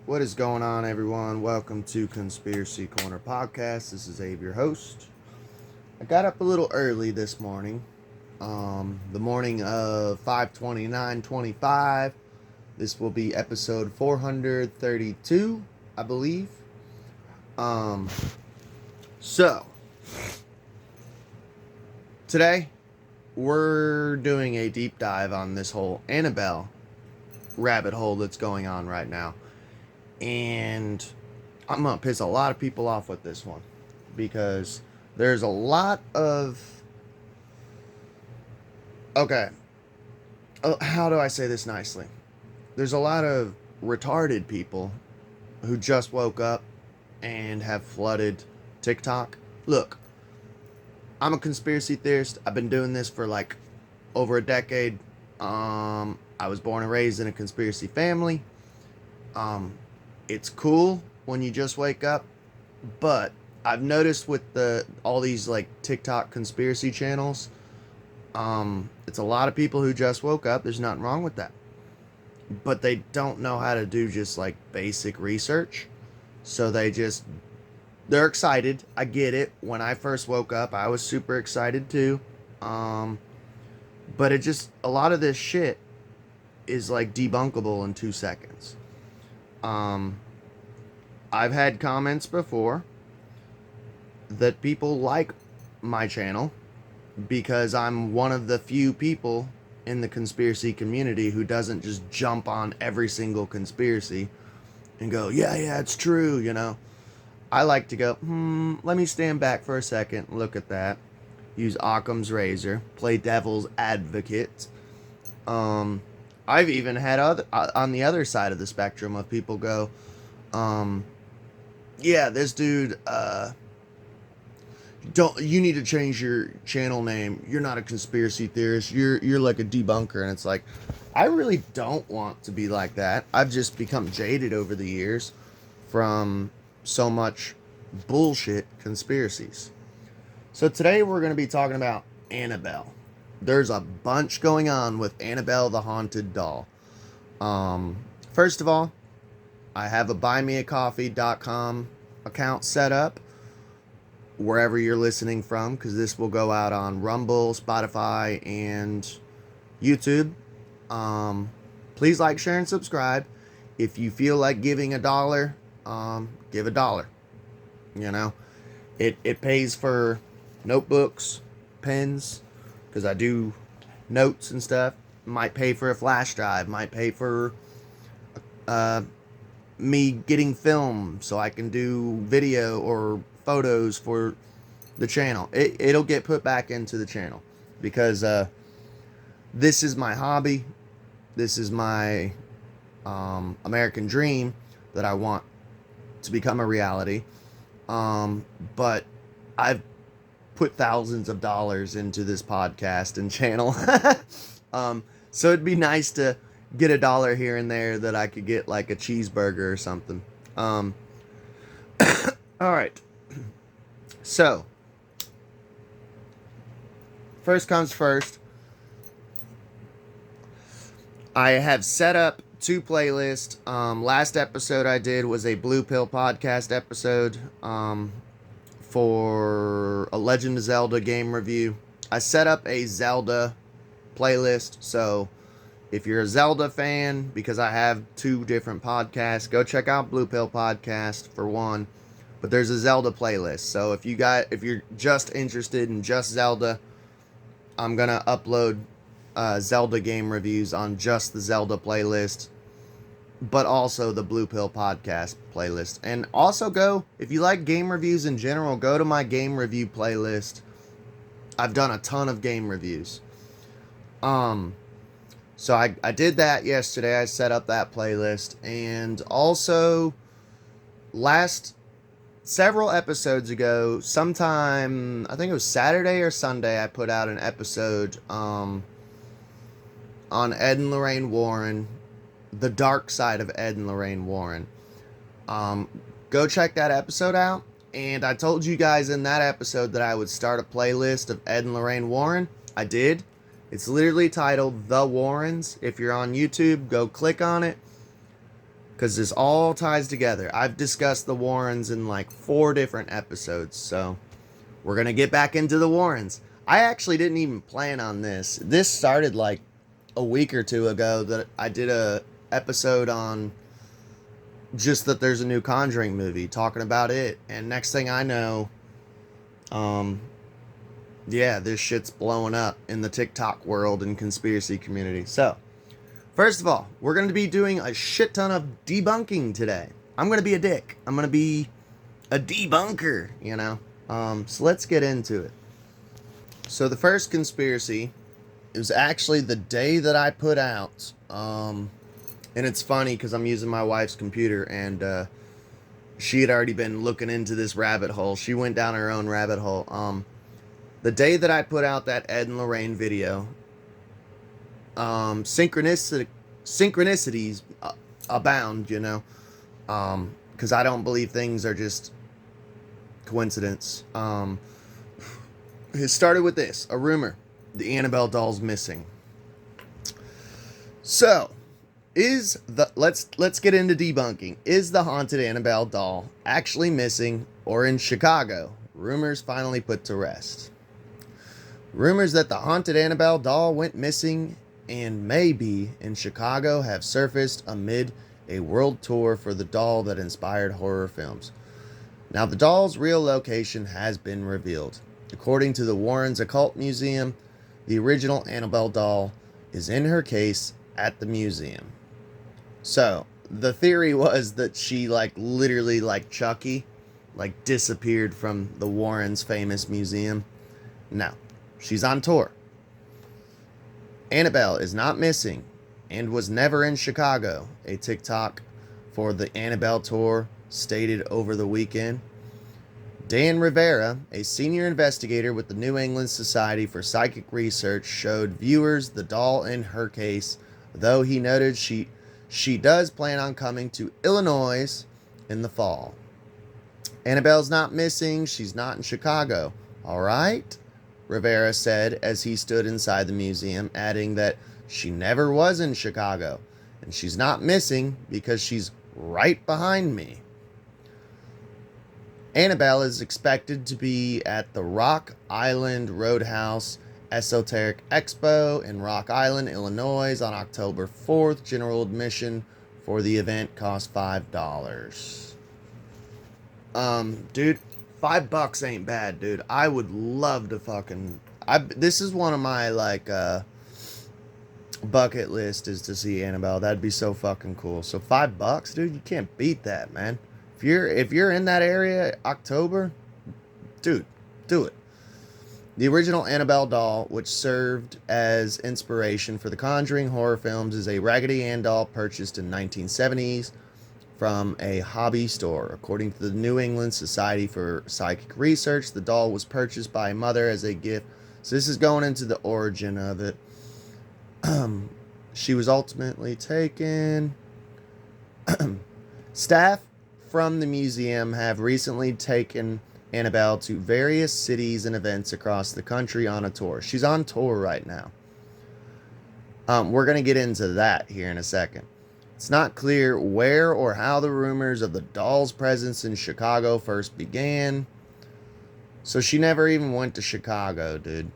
What is going on, everyone? Welcome to Conspiracy Corner Podcast. This is Abe, your host. I got up a little early this morning, the morning of 5/29/25. This will be episode 432, I believe. Um, so, today we're doing a deep dive on this whole Annabelle rabbit hole that's going on right now. And I'm going to piss a lot of people off with this one because there's a lot of. Okay. How do I say this nicely? There's a lot of retarded people who just woke up and have flooded TikTok. Look, I'm a conspiracy theorist. I've been doing this for like over a decade. I was born and raised in a conspiracy family. It's cool when you just wake up, but I've noticed with all these like TikTok conspiracy channels, it's a lot of people who just woke up. There's nothing wrong with that, but they don't know how to do just like basic research. So they're excited. I get it. When I first woke up, I was super excited too. But a lot of this shit is like debunkable in 2 seconds. I've had comments before that people like my channel because I'm one of the few people in the conspiracy community who doesn't just jump on every single conspiracy and go, yeah, it's true, you know. I like to go, let me stand back for a second, look at that, use Occam's razor, play devil's advocate. I've even had on the other side of the spectrum of people go, yeah, this dude, you need to change your channel name. You're not a conspiracy theorist. You're like a debunker. And it's like, I really don't want to be like that. I've just become jaded over the years from so much bullshit conspiracies. So today we're going to be talking about Annabelle. There's a bunch going on with Annabelle the Haunted Doll. First of all, I have a buymeacoffee.com account set up wherever you're listening from, because this will go out on Rumble, Spotify, and YouTube. Please like, share, and subscribe. If you feel like giving $1, give $1. You know, it pays for notebooks, pens, because I do notes and stuff. Might pay for a flash drive. Might pay for me getting film so I can do video or photos for the channel. It'll get put back into the channel because this is my hobby. This is my American dream that I want to become a reality. But I've put thousands of dollars into this podcast and channel. So it'd be nice to get $1 here and there that I could get like a cheeseburger or something. All right. So, first comes first. I have set up 2 playlists. Last episode I did was a Blue Pill podcast episode for a Legend of Zelda game review. I set up a Zelda playlist, so if you're a Zelda fan, because I have 2 different podcasts, go check out Blue Pill Podcast for one. But there's a Zelda playlist. So if you're just interested in just Zelda, I'm gonna upload Zelda game reviews on just the Zelda playlist, but also the Blue Pill Podcast playlist. And also if you like game reviews in general, go to my game review playlist. I've done a ton of game reviews. So I did that yesterday. I set up that playlist. And also, several episodes ago, sometime, I think it was Saturday or Sunday, I put out an episode on Ed and Lorraine Warren, the dark side of Ed and Lorraine Warren. Go check that episode out. And I told you guys in that episode that I would start a playlist of Ed and Lorraine Warren. I did. It's literally titled The Warrens. If you're on YouTube, go click on it. because this all ties together. I've discussed the Warrens in like 4 different episodes, so we're going to get back into the Warrens. I actually didn't even plan on this. This started like a week or 2 ago that I did a episode on just that there's a new Conjuring movie, talking about it, and next thing I know, yeah, this shit's blowing up in the TikTok world and conspiracy community. So, first of all, we're going to be doing a shit ton of debunking today. I'm going to be a dick. I'm going to be a debunker, you know? So let's get into it. So the first conspiracy is actually the day that I put out, and it's funny because I'm using my wife's computer, and she had already been looking into this rabbit hole. She went down her own rabbit hole. The day that I put out that Ed and Lorraine video, synchronicities abound, you know, because I don't believe things are just coincidence. It started with this, a rumor: the Annabelle doll's missing. So, let's get into debunking. Is the haunted Annabelle doll actually missing or in Chicago? Rumors finally put to rest. Rumors that the haunted Annabelle doll went missing and may be in Chicago have surfaced amid a world tour for the doll that inspired horror films. Now, the doll's real location has been revealed. According to the Warrens Occult Museum, the original Annabelle doll is in her case at the museum. So, the theory was that she, like, literally, like Chucky, like, disappeared from the Warrens' famous museum. No, she's on tour. Annabelle is not missing and was never in Chicago, a TikTok for the Annabelle tour stated over the weekend. Dan Rivera, a senior investigator with the New England Society for Psychic Research, showed viewers the doll in her case, though he noted she does plan on coming to Illinois in the fall. Annabelle's not missing. She's not in Chicago. All right, Rivera said as he stood inside the museum, adding that she never was in Chicago, and she's not missing because she's right behind me. Annabelle is expected to be at the Rock Island Roadhouse Esoteric Expo in Rock Island, Illinois on October 4th. General admission for the event costs $5. Dude, $5 ain't bad, dude. I would love to fucking... this is one of my, like, bucket list is to see Annabelle. That'd be so fucking cool. So $5, dude, you can't beat that, man. If you're in that area, October, dude, do it. The original Annabelle doll, which served as inspiration for the Conjuring horror films, is a Raggedy Ann doll purchased in 1970s from a hobby store. According to the New England Society for Psychic Research, the doll was purchased by a mother as a gift. So this is going into the origin of it. She was ultimately taken. Staff from the museum have recently taken Annabelle to various cities and events across the country on a tour. She's on tour right now. We're going to get into that here in a second. It's not clear where or how the rumors of the doll's presence in Chicago first began. So she never even went to Chicago, dude.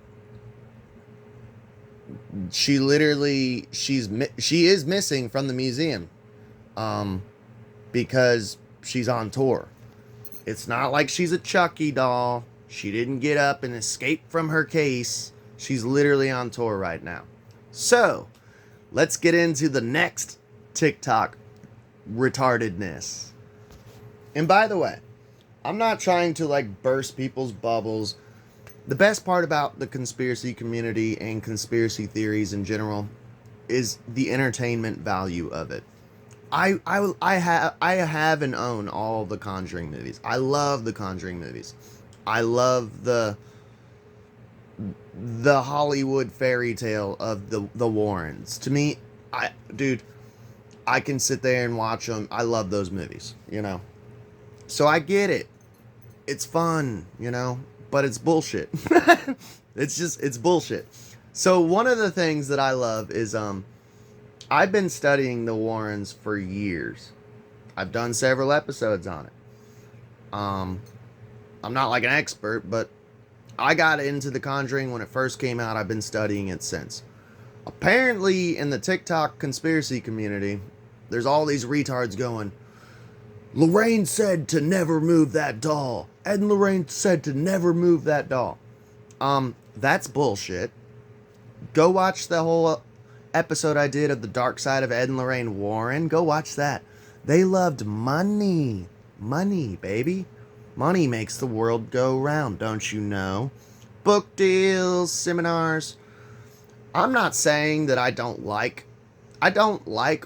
She is missing from the museum. Because she's on tour. It's not like she's a Chucky doll. She didn't get up and escape from her case. She's literally on tour right now. So, let's get into the next TikTok retardedness. And by the way, I'm not trying to like burst people's bubbles. The best part about the conspiracy community and conspiracy theories in general is the entertainment value of it. I have and own all the Conjuring movies. I love the Conjuring movies. I love the Hollywood fairy tale of the Warrens. To me, I can sit there and watch them. I love those movies, you know. So I get it. It's fun, you know, but it's bullshit. It's bullshit. So one of the things that I love is I've been studying the Warrens for years. I've done several episodes on it. I'm not like an expert, but I got into The Conjuring when it first came out. I've been studying it since. Apparently, in the TikTok conspiracy community, there's all these retards going, Lorraine said to never move that doll. Ed and Lorraine said to never move that doll. That's bullshit. Go watch the whole episode I did of The Dark Side of Ed and Lorraine Warren. Go watch that. They loved money. Money, baby. Money makes the world go round, don't you know? Book deals, seminars. I'm not saying that I don't like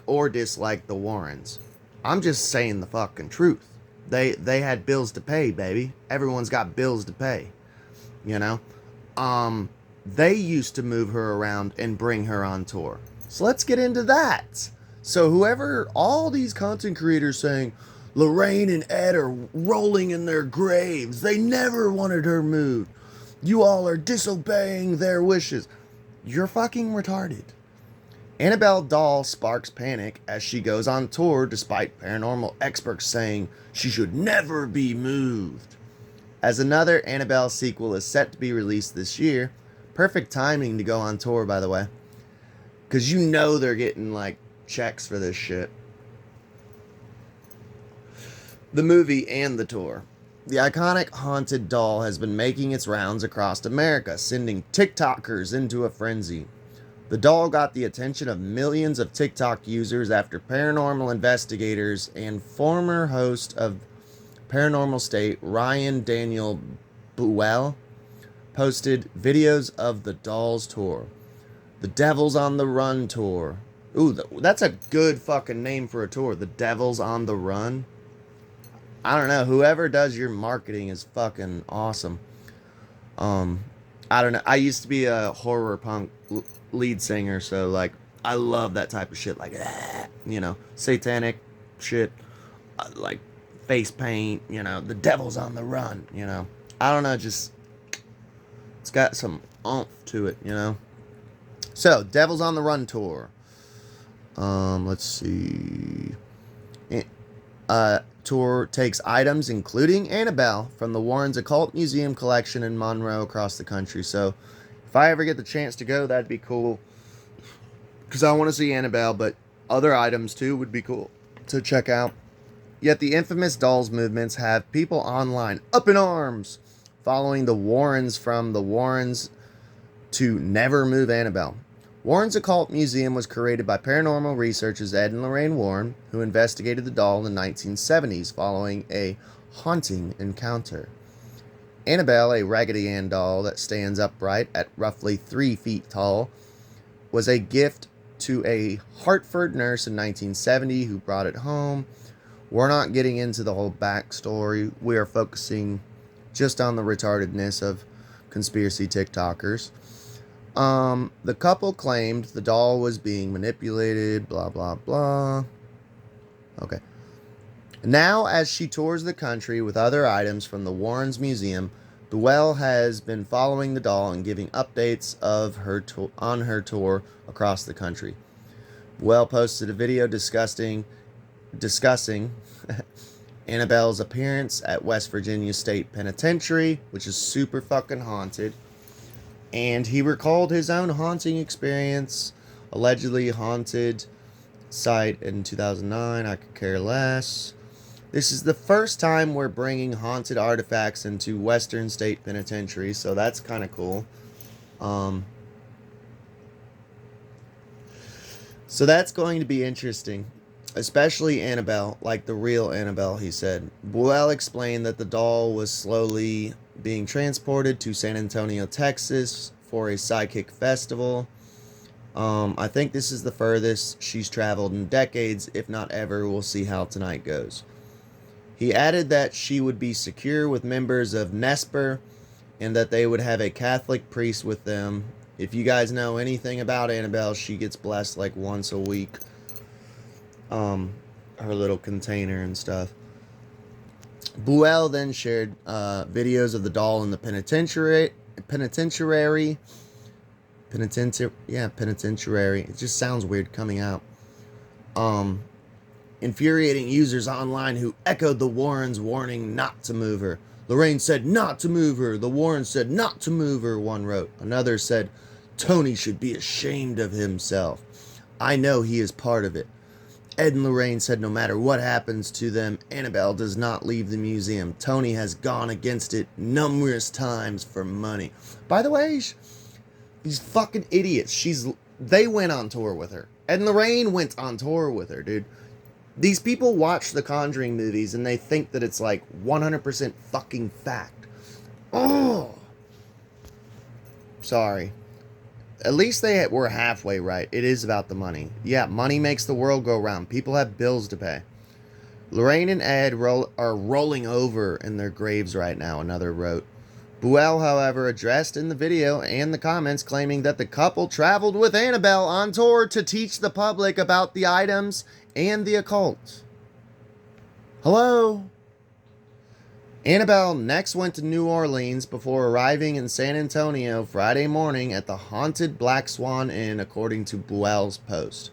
or dislike the Warrens. I'm just saying the fucking truth. They had bills to pay, baby. Everyone's got bills to pay. You know? They used to move her around and bring her on tour. So let's get into that. So all these content creators saying, Lorraine and Ed are rolling in their graves. They never wanted her moved. You all are disobeying their wishes. You're fucking retarded. Annabelle doll sparks panic as she goes on tour despite paranormal experts saying she should never be moved. As another Annabelle sequel is set to be released this year, perfect timing to go on tour, by the way. Because you know they're getting, like, checks for this shit. The movie and the tour. The iconic haunted doll has been making its rounds across America, sending TikTokers into a frenzy. The doll got the attention of millions of TikTok users after paranormal investigators and former host of Paranormal State, Ryan Daniel Buell, posted videos of the doll's tour. The Devil's on the Run tour. Ooh, that's a good fucking name for a tour. The Devil's on the Run. I don't know. Whoever does your marketing is fucking awesome. I don't know. I used to be a horror punk lead singer, so like I love that type of shit. Like, satanic shit, like face paint. The Devil's on the Run. I don't know. Just it's got some oomph to it. So Devil's on the Run tour. Let's see. Tour takes items including Annabelle from the Warrens Occult Museum collection in Monroe across the country. So if I ever get the chance to go, that'd be cool. Because I want to see Annabelle, but other items too would be cool to check out. Yet the infamous dolls movements have people online up in arms following the Warrens from the Warrens to never move Annabelle. Warren's Occult Museum was created by paranormal researchers Ed and Lorraine Warren, who investigated the doll in the 1970s following a haunting encounter. Annabelle, a Raggedy Ann doll that stands upright at roughly 3 feet tall, was a gift to a Hartford nurse in 1970 who brought it home. We're not getting into the whole backstory. We are focusing just on the retardedness of conspiracy TikTokers. The couple claimed the doll was being manipulated, blah, blah, blah. Okay. Now, as she tours the country with other items from the Warrens Museum, Buell has been following the doll and giving updates of her on her tour across the country. Buell posted a video discussing Annabelle's appearance at West Virginia State Penitentiary, which is super fucking haunted. And he recalled his own haunting experience, allegedly haunted site in 2009. I could care less. This is the first time we're bringing haunted artifacts into Western State Penitentiary, so that's kind of cool. So that's going to be interesting, especially Annabelle, like the real Annabelle, he said. Buell explained that the doll was slowly being transported to San Antonio, Texas for a psychic festival. I think this is the furthest she's traveled in decades, if not ever. We'll see how tonight goes. He added that she would be secure with members of Nesper and that they would have a Catholic priest with them. If you guys know anything about Annabelle, she gets blessed like once a week. Her little container and stuff. Buell then shared videos of the doll in the penitentiary. It just sounds weird coming out. infuriating users online who echoed the Warrens' warning not to move her. Lorraine said not to move her. The Warrens said not to move her, one wrote. Another said, Tony should be ashamed of himself. I know he is part of it. Ed and Lorraine said no matter what happens to them, Annabelle does not leave the museum. Tony has gone against it numerous times for money. By the way, these fucking idiots, they went on tour with her. Ed and Lorraine went on tour with her, dude. These people watch the Conjuring movies and they think that it's like 100% fucking fact. Oh! Sorry. At least they were halfway right. It is about the money. Yeah, money makes the world go round. People have bills to pay. Lorraine and Ed are rolling over in their graves right now, another wrote. Buell, however, addressed in the video and the comments claiming that the couple traveled with Annabelle on tour to teach the public about the items and the occult. Hello? Annabelle next went to New Orleans before arriving in San Antonio Friday morning at the haunted Black Swan Inn, according to Buell's post.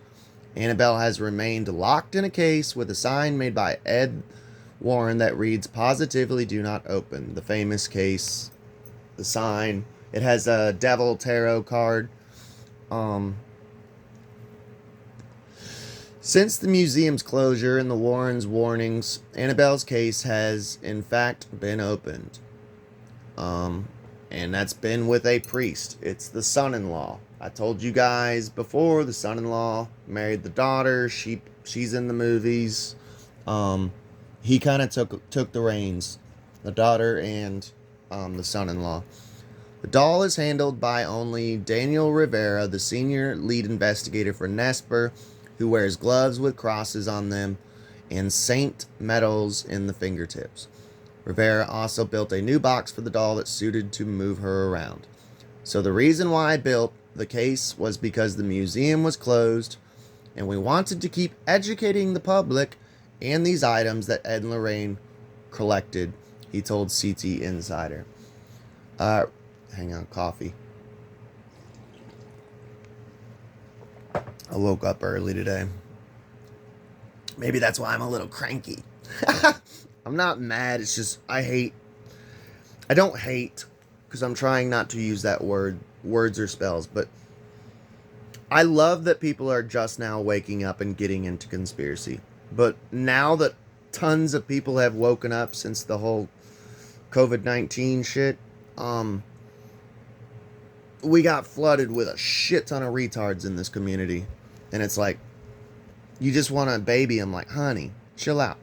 Annabelle has remained locked in a case with a sign made by Ed Warren that reads, "Positively do not open." The famous case, the sign, it has a devil tarot card. Since the museum's closure and the Warrens' warnings, Annabelle's case has, in fact, been opened. And that's been with a priest. It's the son-in-law. I told you guys before, the son-in-law married the daughter. She's in the movies. He kind of took the reins. The daughter and the son-in-law. The doll is handled by only Daniel Rivera, the senior lead investigator for Nesper, who wears gloves with crosses on them and saint medals in the fingertips. Rivera also built a new box for the doll that suited to move her around. So the reason why I built the case was because the museum was closed and we wanted to keep educating the public and these items that Ed and Lorraine collected, he told CT Insider. Hang on, coffee. I woke up early today. Maybe that's why I'm a little cranky. I'm not mad. It's just I don't hate, because I'm trying not to use that words or spells, but I love that people are just now waking up and getting into conspiracy. But now that tons of people have woken up since the whole COVID-19 shit, we got flooded with a shit ton of retards in this community. And it's like, you just want to baby them like, honey, chill out.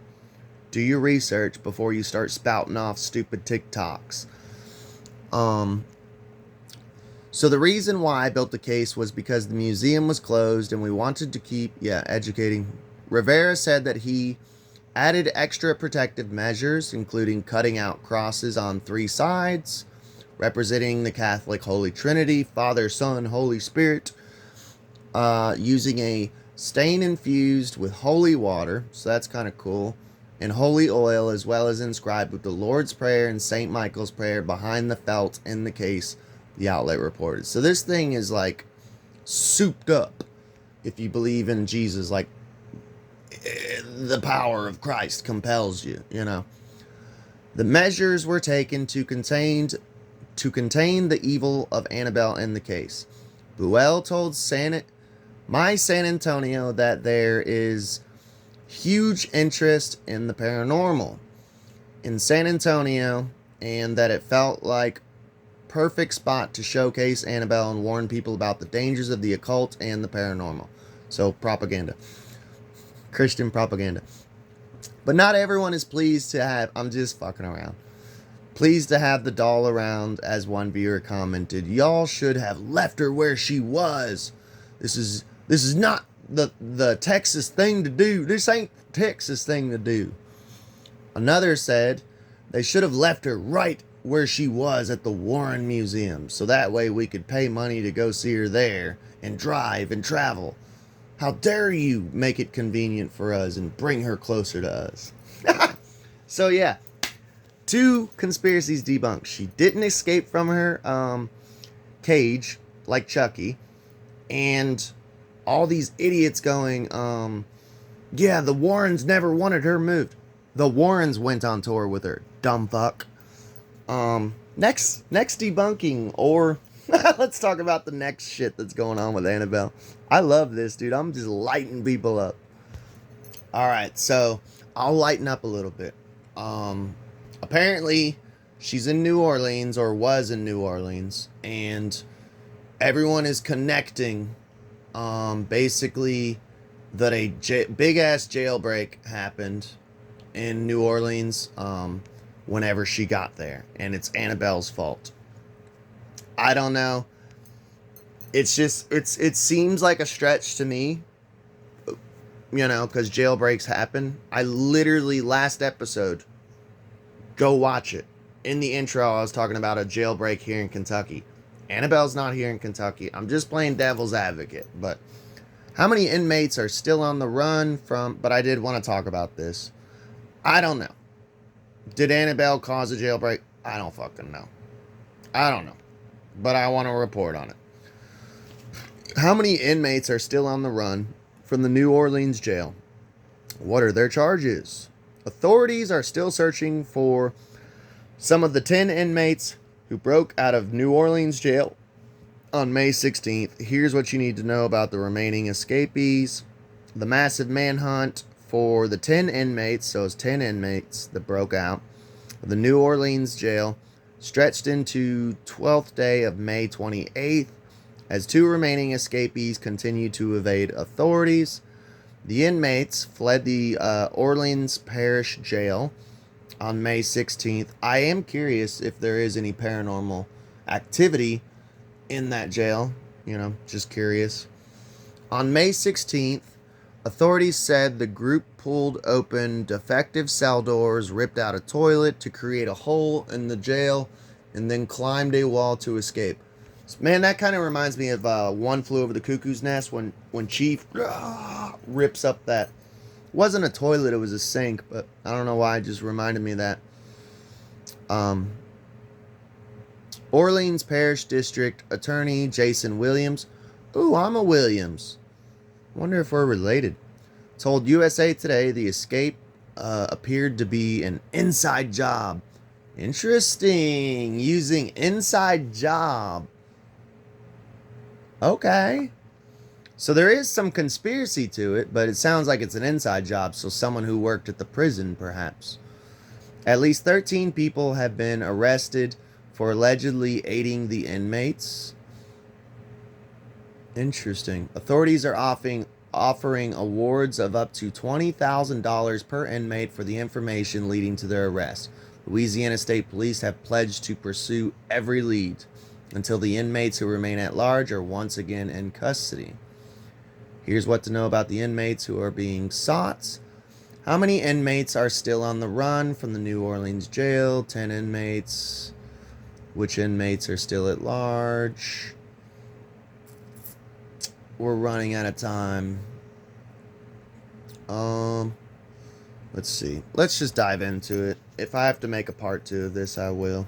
Do your research before you start spouting off stupid TikToks. So the reason why I built the case was because the museum was closed and we wanted to keep, educating. Rivera said that he added extra protective measures, including cutting out crosses on 3 sides, representing the Catholic Holy Trinity, Father, Son, Holy Spirit, using a stain infused with holy water, so that's kind of cool, and holy oil, as well as inscribed with the Lord's Prayer and St. Michael's Prayer behind the felt in the case, the outlet reported. So this thing is like souped up, if you believe in Jesus, like the power of Christ compels you, you know. The measures were taken to contain the evil of Annabelle in the case. Buell told My San Antonio that there is huge interest in the paranormal in San Antonio, and that it felt like perfect spot to showcase Annabelle and warn people about the dangers of the occult and the paranormal. So propaganda. Christian propaganda. But not everyone is pleased to have, I'm just fucking around, pleased to have the doll around, as one viewer commented, "Y'all should have left her where she was. This is not the Texas thing to do. This ain't the Texas thing to do." Another said they should have left her right where she was at the Warren Museum, so that way we could pay money to go see her there and drive and travel. How dare you make it convenient for us and bring her closer to us. So yeah, 2 conspiracies debunked. She didn't escape from her cage like Chucky, and all these idiots going, Yeah, the Warrens never wanted her moved. The Warrens went on tour with her. Dumb fuck. Next debunking, or let's talk about the next shit that's going on with Annabelle. I love this, dude. I'm just lighting people up. All right, so I'll lighten up a little bit. Apparently, she's in New Orleans, or was in New Orleans, and everyone is connecting. Basically, that a big ass jailbreak happened in New Orleans. Whenever she got there, and it's Annabelle's fault. I don't know. It's just it seems like a stretch to me, because jailbreaks happen. I literally last episode, go watch it. In the intro, I was talking about a jailbreak here in Kentucky. Annabelle's not here in Kentucky. I'm just playing devil's advocate. But how many inmates are still on the run from? But I did want to talk about this. I don't know. Did Annabelle cause a jailbreak? I don't fucking know. I don't know. But I want to report on it. How many inmates are still on the run from the New Orleans jail? What are their charges? Authorities are still searching for some of the 10 inmates who broke out of New Orleans jail on May 16th. Here's what you need to know about the remaining escapees. The massive manhunt for the 10 inmates, so it's 10 inmates that broke out of the New Orleans jail, stretched into 12th day of May 28th, as 2 remaining escapees continue to evade authorities. The inmates fled the Orleans Parish Jail on May 16th. I am curious if there is any paranormal activity in that jail, just curious. On May 16th, authorities said the group pulled open defective cell doors, ripped out a toilet to create a hole in the jail, and then climbed a wall to escape. Man, that kind of reminds me of One Flew Over the Cuckoo's Nest when Chief rips up that. It wasn't a toilet, it was a sink, but I don't know why, it just reminded me of that. Orleans Parish District Attorney Jason Williams. Ooh, I'm a Williams. Wonder if we're related. Told USA Today the escape appeared to be an inside job. Interesting. Using inside job. Okay. So there is some conspiracy to it, but it sounds like it's an inside job. So someone who worked at the prison, perhaps. At least 13 people have been arrested for allegedly aiding the inmates. Interesting. Authorities are offering awards of up to $20,000 per inmate for the information leading to their arrest. Louisiana State Police have pledged to pursue every lead until the inmates who remain at large are once again in custody. Here's what to know about the inmates who are being sought. How many inmates are still on the run from the New Orleans jail? 10 inmates. Which inmates are still at large? We're running out of time. Let's see. Let's just dive into it. If I have to make a part 2 of this, I will.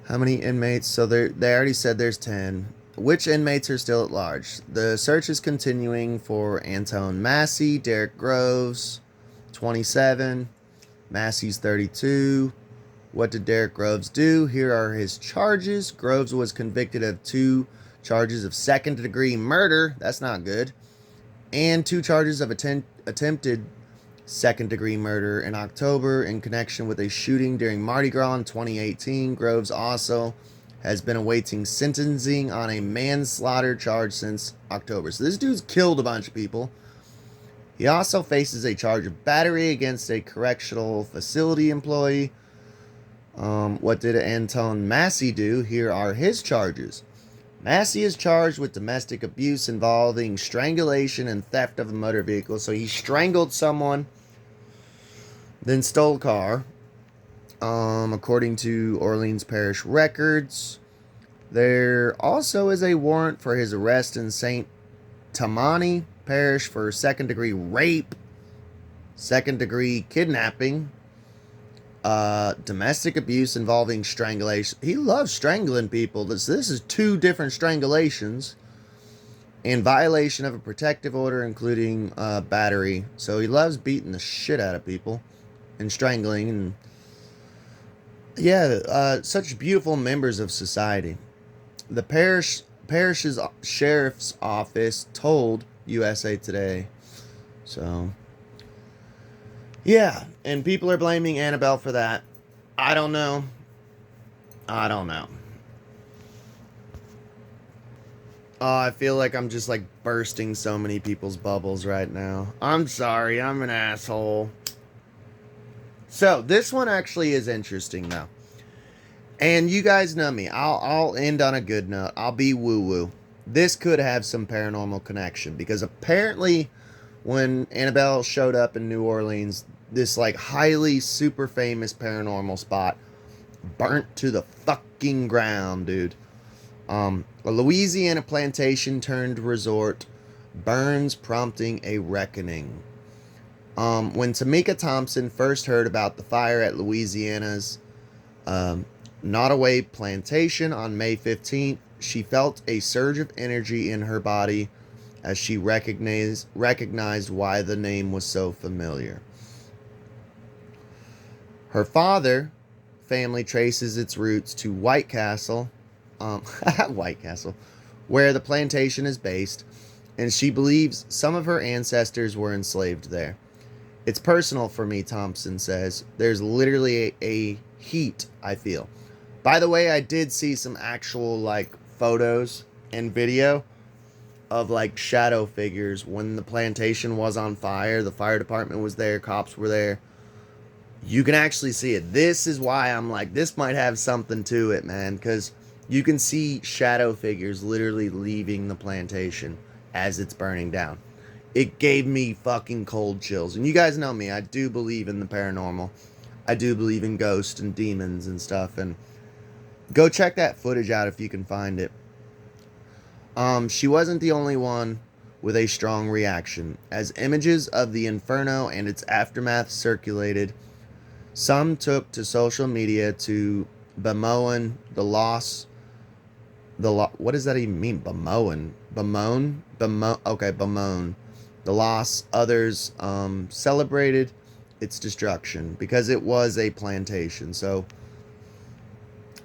How many inmates? So they already said there's 10. Which inmates are still at large? The search is continuing for Antone Massey, Derek Groves, 27. Massey's 32. What did Derek Groves do? Here are his charges. Groves was convicted of 2 charges of second-degree murder. That's not good. And 2 charges of attempted second-degree murder in October in connection with a shooting during Mardi Gras in 2018. Groves also has been awaiting sentencing on a manslaughter charge since October. So this dude's killed a bunch of people. He also faces a charge of battery against a correctional facility employee. What did Antone Massey do? Here are his charges. Massey is charged with domestic abuse involving strangulation and theft of a motor vehicle. So he strangled someone, then stole a car. According to Orleans Parish records, there also is a warrant for his arrest in St. Tammany Parish for second-degree rape, second-degree kidnapping, domestic abuse involving strangulation. He loves strangling people. This is 2 different strangulations. in violation of a protective order, including battery. So he loves beating the shit out of people and strangling, and yeah, such beautiful members of society. The parish's sheriff's office told USA Today. So yeah, and people are blaming Annabelle for that. I don't know. I don't know. Oh, I feel like I'm just like bursting so many people's bubbles right now. I'm sorry, I'm an asshole. So this one actually is interesting though. And you guys know me. I'll end on a good note. I'll be woo woo. This could have some paranormal connection because apparently when Annabelle showed up in New Orleans, this like highly super famous paranormal spot burnt to the fucking ground, dude. A Louisiana plantation turned resort burns, prompting a reckoning. When Tamika Thompson first heard about the fire at Louisiana's Nottoway plantation on May 15th, she felt a surge of energy in her body as she recognized why the name was so familiar. Her father family traces its roots to White Castle, White Castle, where the plantation is based, and she believes some of her ancestors were enslaved there. It's personal for me, Thompson says. There's literally a heat I feel. By the way, I did see some actual like photos and video of like shadow figures when the plantation was on fire. The fire department was there, cops were there. You can actually see it. This is why I'm like, this might have something to it, man, because you can see shadow figures literally leaving the plantation as it's burning down. It gave me fucking cold chills. And you guys know me, I do believe in the paranormal. I do believe in ghosts and demons and stuff. And go check that footage out if you can find it. She wasn't the only one with a strong reaction. As images of the inferno and its aftermath circulated, some took to social media to bemoan the loss. What does that even mean? Bemoan? Okay, bemoan the loss. Others celebrated its destruction because it was a plantation. So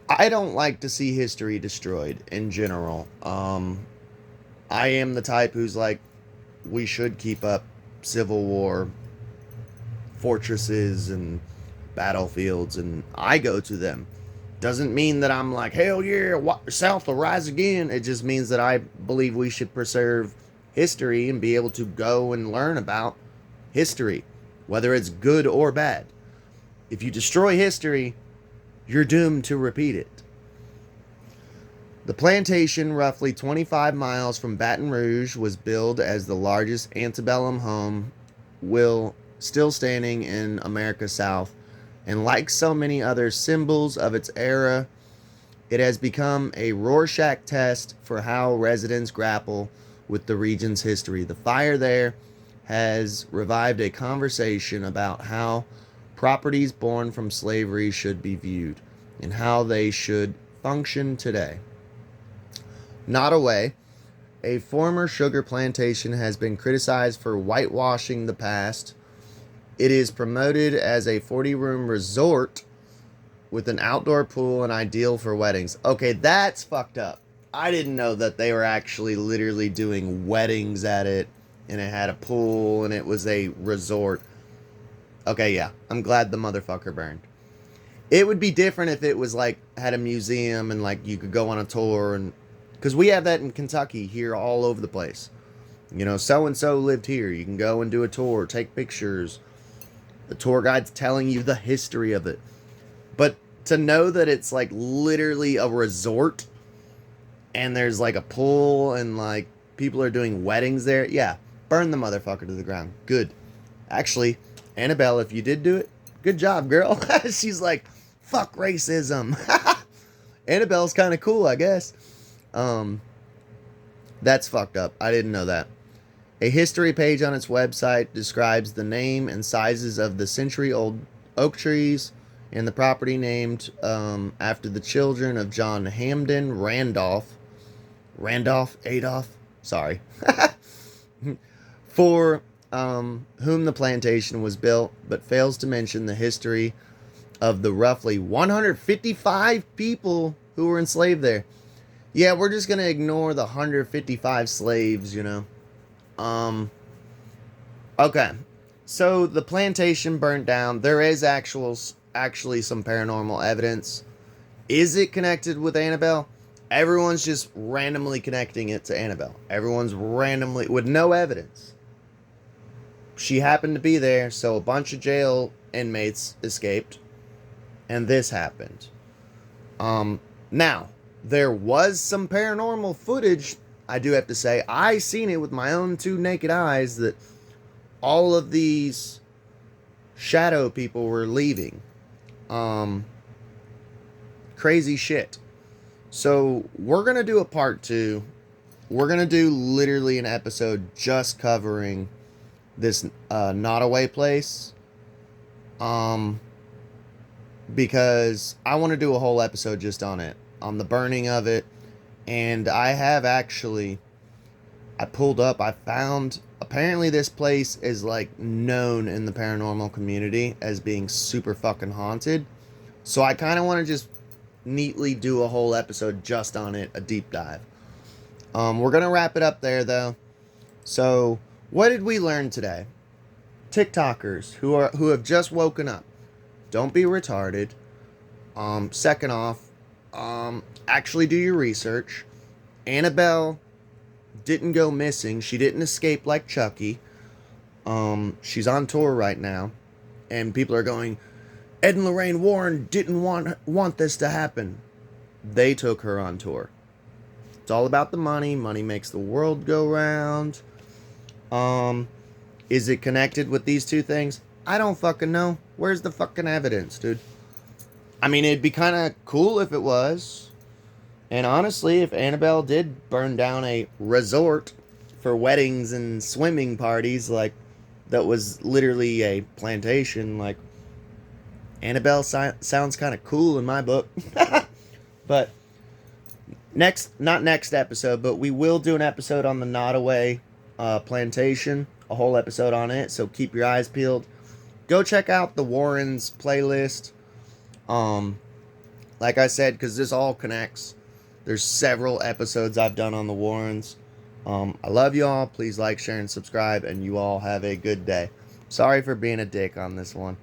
I don't like to see history destroyed in general. I am the type who's like, we should keep up Civil War fortresses and battlefields, and I go to them. Doesn't mean that I'm like, hell yeah, South will rise again. It just means that I believe we should preserve history and be able to go and learn about history, whether it's good or bad. If you destroy history, you're doomed to repeat it. The plantation, roughly 25 miles from Baton Rouge, was billed as the largest antebellum home still standing in America's South. And like so many other symbols of its era, it has become a Rorschach test for how residents grapple with the region's history. The fire there has revived a conversation about how properties born from slavery should be viewed and how they should function today. Nottoway, a former sugar plantation, has been criticized for whitewashing the past. It is promoted as a 40-room resort with an outdoor pool and ideal for weddings. Okay, that's fucked up. I didn't know that they were actually literally doing weddings at it, and it had a pool, and it was a resort. Okay, yeah, I'm glad the motherfucker burned. It would be different if it was like, had a museum and like you could go on a tour, and because we have that in Kentucky here all over the place. You know, so-and-so lived here. You can go and do a tour, take pictures. The tour guide's telling you the history of it. But to know that it's like literally a resort and there's like a pool and like people are doing weddings there, yeah, burn the motherfucker to the ground. Good. Actually, Annabelle, if you did do it, good job, girl. She's like, fuck racism. Annabelle's kind of cool, I guess. That's fucked up. I didn't know that. A history page on its website describes the name and sizes of the century-old oak trees and the property named after the children of John Hamden Randolph. Adolph? Sorry. For whom the plantation was built, but fails to mention the history of the roughly 155 people who were enslaved there. Yeah, we're just gonna ignore the 155 slaves, you know. Okay. So the plantation burnt down. There is actually some paranormal evidence. Is it connected with Annabelle? Everyone's just randomly connecting it to Annabelle. Everyone's randomly with no evidence. She happened to be there, so a bunch of jail inmates escaped, and this happened. Now, there was some paranormal footage, I do have to say. I seen it with my own two naked eyes that all of these shadow people were leaving. Crazy shit. So, we're going to do a part 2. We're going to do literally an episode just covering this Nottoway place. Because I want to do a whole episode just on it, on the burning of it. And I pulled up, I found, apparently this place is like known in the paranormal community as being super fucking haunted. So I kind of want to just neatly do a whole episode just on it, a deep dive. We're going to wrap it up there though. So what did we learn today? TikTokers who have just woken up, don't be retarded. Second off, actually do your research. Annabelle didn't go missing. She didn't escape like Chucky. She's on tour right now, and people are going, Ed and Lorraine Warren didn't want this to happen. They took her on tour. It's all about the money. Money makes the world go round. Is it connected with these two things? I don't fucking know. Where's the fucking evidence, dude? I mean, it'd be kind of cool if it was. And honestly, if Annabelle did burn down a resort for weddings and swimming parties, like, that was literally a plantation, like, Annabelle sounds kind of cool in my book. But, not next episode, but we will do an episode on the Nottoway plantation. A whole episode on it, so keep your eyes peeled. Go check out the Warrens playlist. Like I said, because this all connects. There's several episodes I've done on the Warrens. I love you all. Please like, share, and subscribe, and you all have a good day. Sorry for being a dick on this one.